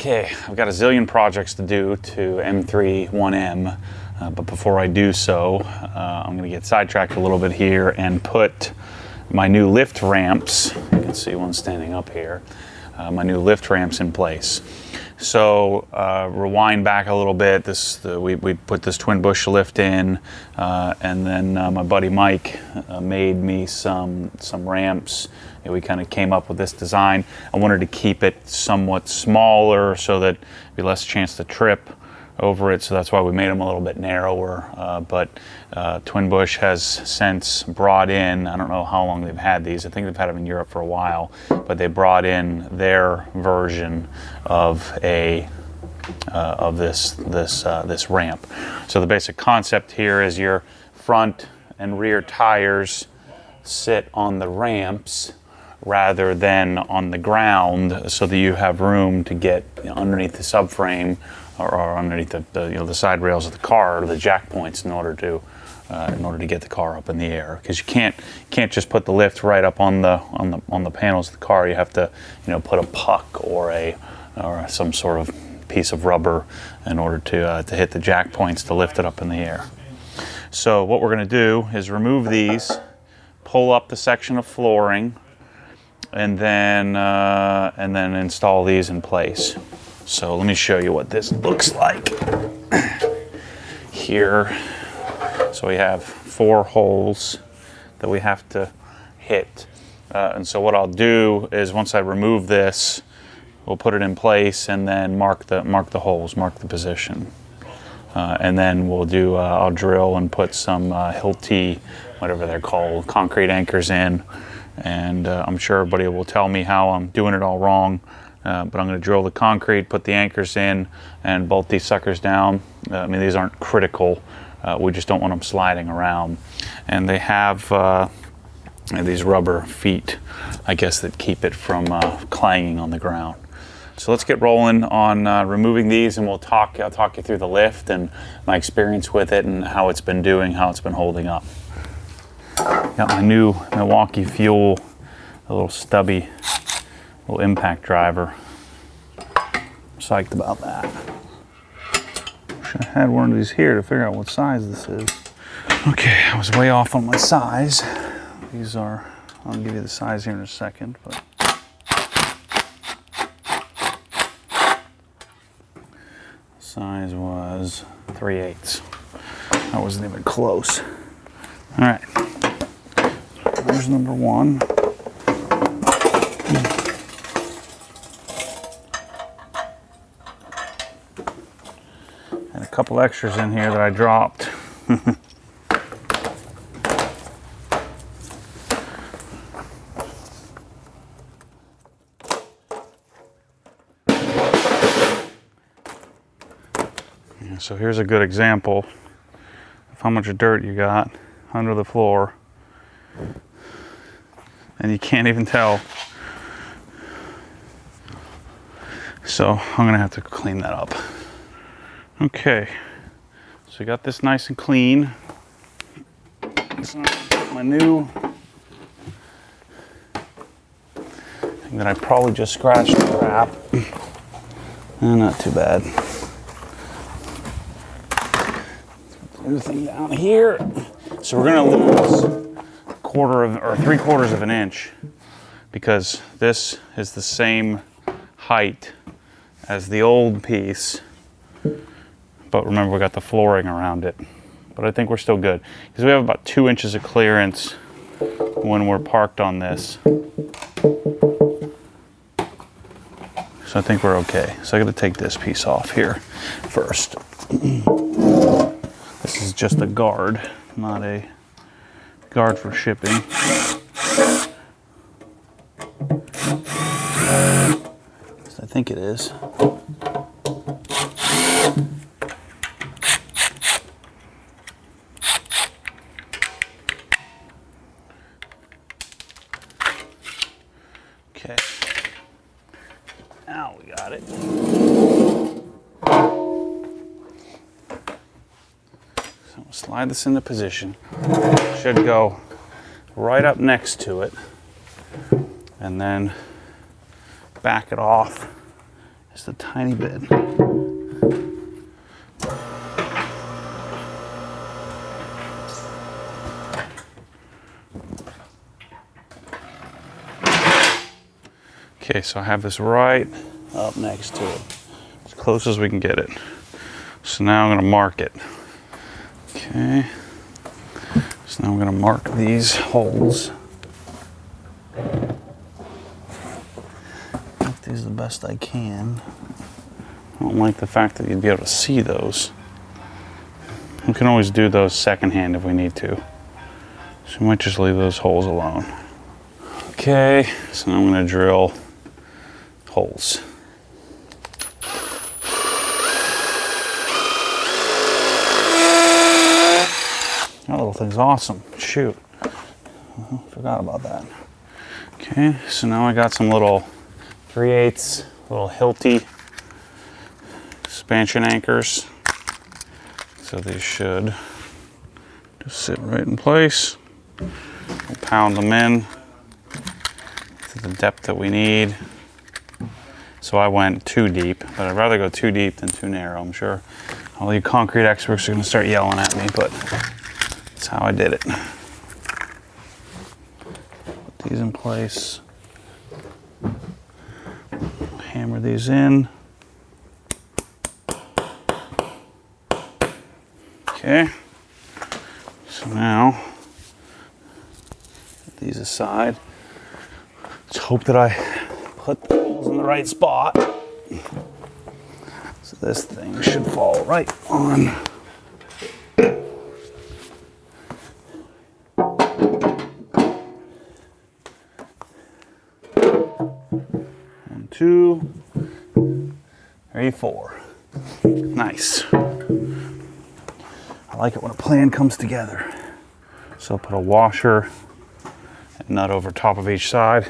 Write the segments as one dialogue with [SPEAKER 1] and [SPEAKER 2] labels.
[SPEAKER 1] Okay, I've got a zillion projects to do to M3 1M, but before I do so, I'm going to get sidetracked a little bit here and put my new lift ramps, you can see one standing up here, my new lift ramps in place. So rewind back a little bit, we put this Twin Busch lift in, and then my buddy Mike made me some ramps. We kind of came up with this design. I wanted to keep it somewhat smaller so that there'd be less chance to trip over it, so that's why we made them a little bit narrower. But Twin Busch has since brought in, I don't know how long they've had these, I think they've had them in Europe for a while, but they brought in their version of this ramp. So the basic concept here is your front and rear tires sit on the ramps rather than on the ground, so that you have room to get underneath the subframe or underneath the side rails of the car, or the jack points, in order to get the car up in the air. Because you can't just put the lift right up on the panels of the car. You have to put a puck or some sort of piece of rubber in order to hit the jack points to lift it up in the air. So what we're going to do is remove these, pull up the section of flooring, and then install these in place. So let me show you what this looks like here. So we have 4 holes that we have to hit, and so what I'll do is, once I remove this, we'll put it in place and then mark the holes, mark the position, and then we'll do I'll drill and put some Hilti, whatever they're called, concrete anchors in. And I'm sure everybody will tell me how I'm doing it all wrong, but I'm going to drill the concrete, put the anchors in, and bolt these suckers down. I mean, these aren't critical. We just don't want them sliding around. And they have these rubber feet, I guess, that keep it from clanging on the ground. So let's get rolling on removing these, and I'll talk you through the lift and my experience with it and how it's been doing, how it's been holding up. Got my new Milwaukee Fuel, a little stubby little impact driver. Psyched about that. Should have had one of these here to figure out what size this is. Okay, I was way off on my size. These are, I'll give you the size here in a second, but size was 3/8. That wasn't even close. All right. There's number 1. And a couple extras in here that I dropped. So here's a good example of how much dirt you got under the floor. And you can't even tell. So I'm gonna have to clean that up. Okay, so we got this nice and clean. So I'm gonna put my new thing that I probably just scratched the crap. Not too bad. New thing down here. So we're gonna lose 3/4 of an inch, because this is the same height as the old piece, but remember, we got the flooring around it. But I think we're still good, because we have about 2 inches of clearance when we're parked on this. So I think we're okay. So I gotta take this piece off here first. This is just a guard, not a guard for shipping. I think it is. Okay. Now we got it. So we'll slide this into position. Should go right up next to it, and then back it off Just a tiny bit. Okay, so I have this right up next to it, as close as we can get it. So now I'm going to mark it. Okay, so now I'm going to mark these holes. Make these the best I can. I don't like the fact that you'd be able to see those. We can always do those secondhand if we need to. So we might just leave those holes alone. Okay, so now I'm going to drill holes. That little thing's awesome. Shoot. Forgot about that. Okay, so now I got some little 3/8 little hilty expansion anchors. So these should just sit right in place. We'll pound them in to the depth that we need. So I went too deep, but I'd rather go too deep than too narrow. I'm sure all you concrete experts are going to start yelling at me, but that's how I did it. Put these in place. Hammer these in. Okay. So now, put these aside. Let's hope that I put the holes in the right spot. So this thing should fall right on. 1, 2, 3, 4. Nice. I like it when a plan comes together. So I'll put a washer and nut over top of each side,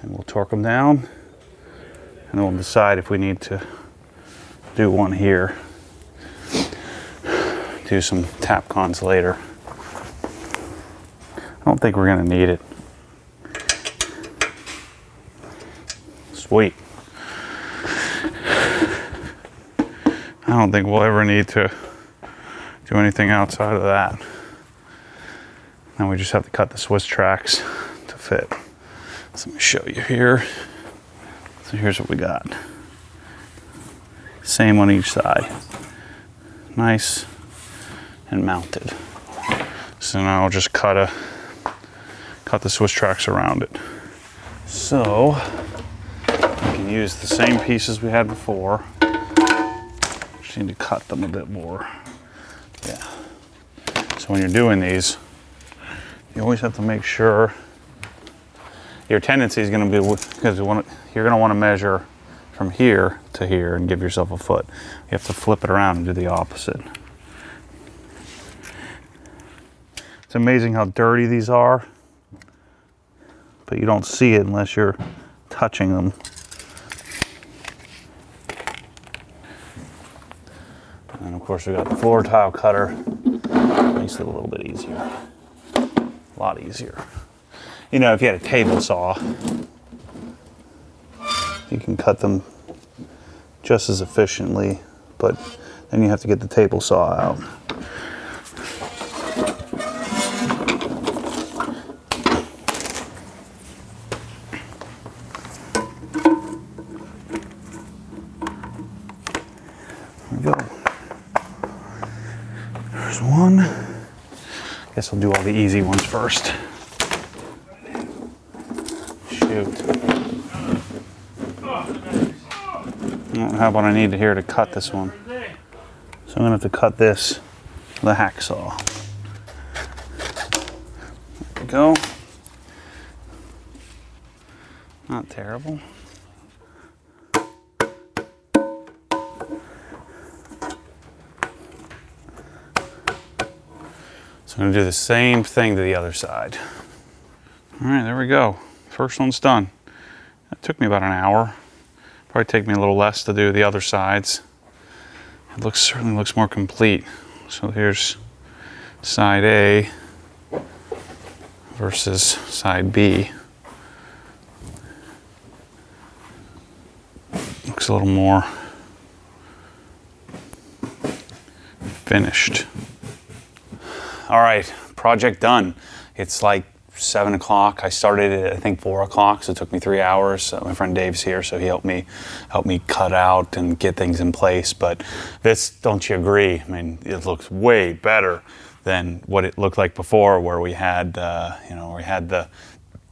[SPEAKER 1] and we'll torque them down, and then we'll decide if we need to do one here. Do some tap cons later. I don't think we're gonna need it. Sweet. I don't think we'll ever need to do anything outside of that. Now we just have to cut the Swiss tracks to fit. So let me show you here. So here's what we got. Same on each side. Nice and mounted. So now I'll just cut the Swiss tracks around it. So we can use the same pieces we had before. Just need to cut them a bit more. Yeah. So when you're doing these, you always have to make sure. Your tendency is going to be, because you're going to want to measure from here to here and give yourself a foot. You have to flip it around and do the opposite. It's amazing how dirty these are, but you don't see it unless you're touching them. And of course we got the floor tile cutter. Makes it a little bit easier. A lot easier. You know, if you had a table saw, you can cut them just as efficiently, but then you have to get the table saw out. There we go. There's one. Guess I'll do all the easy ones first. Shoot. I don't have what I need here to cut this one. So I'm gonna have to cut this with a hacksaw. There we go. Not terrible. So I'm gonna do the same thing to the other side. All right, there we go. First one's done. That took me about an hour. Probably take me a little less to do the other sides. It certainly looks more complete. So here's side A versus side B. Looks looks a little more finished. All right, project done. It's like 7 o'clock. I started at I think 4 o'clock, so it took me 3 hours. My friend Dave's here, so he helped me cut out and get things in place. But this, don't you agree? I mean, it looks way better than what it looked like before, where we had we had the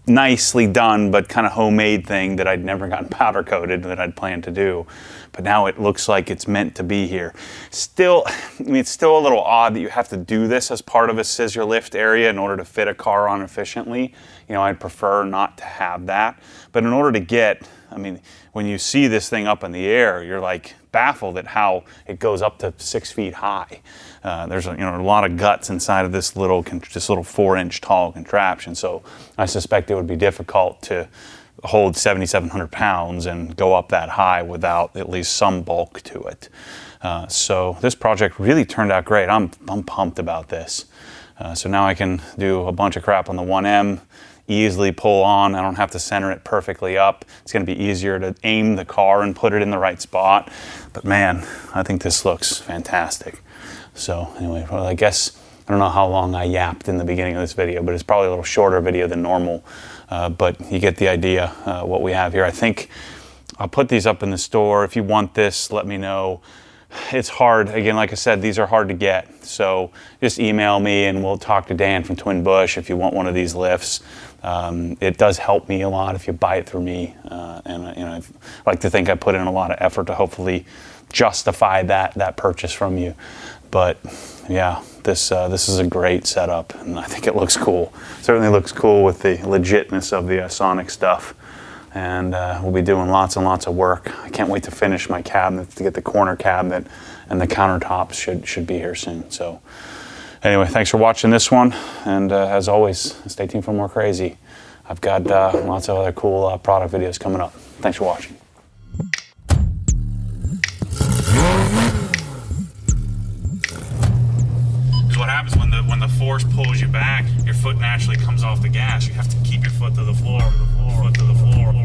[SPEAKER 1] nicely done but kind of homemade thing that I'd never gotten powder coated that I'd planned to do. But now it looks like it's meant to be here. Still, I mean, it's still a little odd that you have to do this as part of a scissor lift area in order to fit a car on efficiently. You know, I'd prefer not to have that. But in order to get, I mean, when you see this thing up in the air, you're like baffled at how it goes up to 6 feet high. There's a lot of guts inside of this little 4-inch tall contraption. So I suspect it would be difficult to hold 7,700 pounds and go up that high without at least some bulk to it. So this project really turned out great. I'm pumped about this. So now I can do a bunch of crap on the 1M, easily pull on. I don't have to center it perfectly up. It's going to be easier to aim the car and put it in the right spot. But man, I think this looks fantastic. So anyway, well, I guess I don't know how long I yapped in the beginning of this video, but it's probably a little shorter video than normal. But you get the idea what we have here. I think I'll put these up in the store. If you want this, let me know. It's hard. Again, like I said, these are hard to get. So just email me and we'll talk to Dan from Twin Busch if you want one of these lifts. It does help me a lot if you buy it through me. And I like to think I put in a lot of effort to hopefully justify that purchase from you. But yeah, this is a great setup, and I think it looks cool. Certainly looks cool with the legitness of the Sonic stuff. And we'll be doing lots and lots of work. I can't wait to finish my cabinet, to get the corner cabinet, and the countertops should be here soon. So anyway, thanks for watching this one, and as always, stay tuned for more crazy. I've got lots of other cool product videos coming up. Thanks for watching. What happens when the force pulls you back, your foot naturally comes off the gas. You have to keep your foot to the floor, foot to the floor.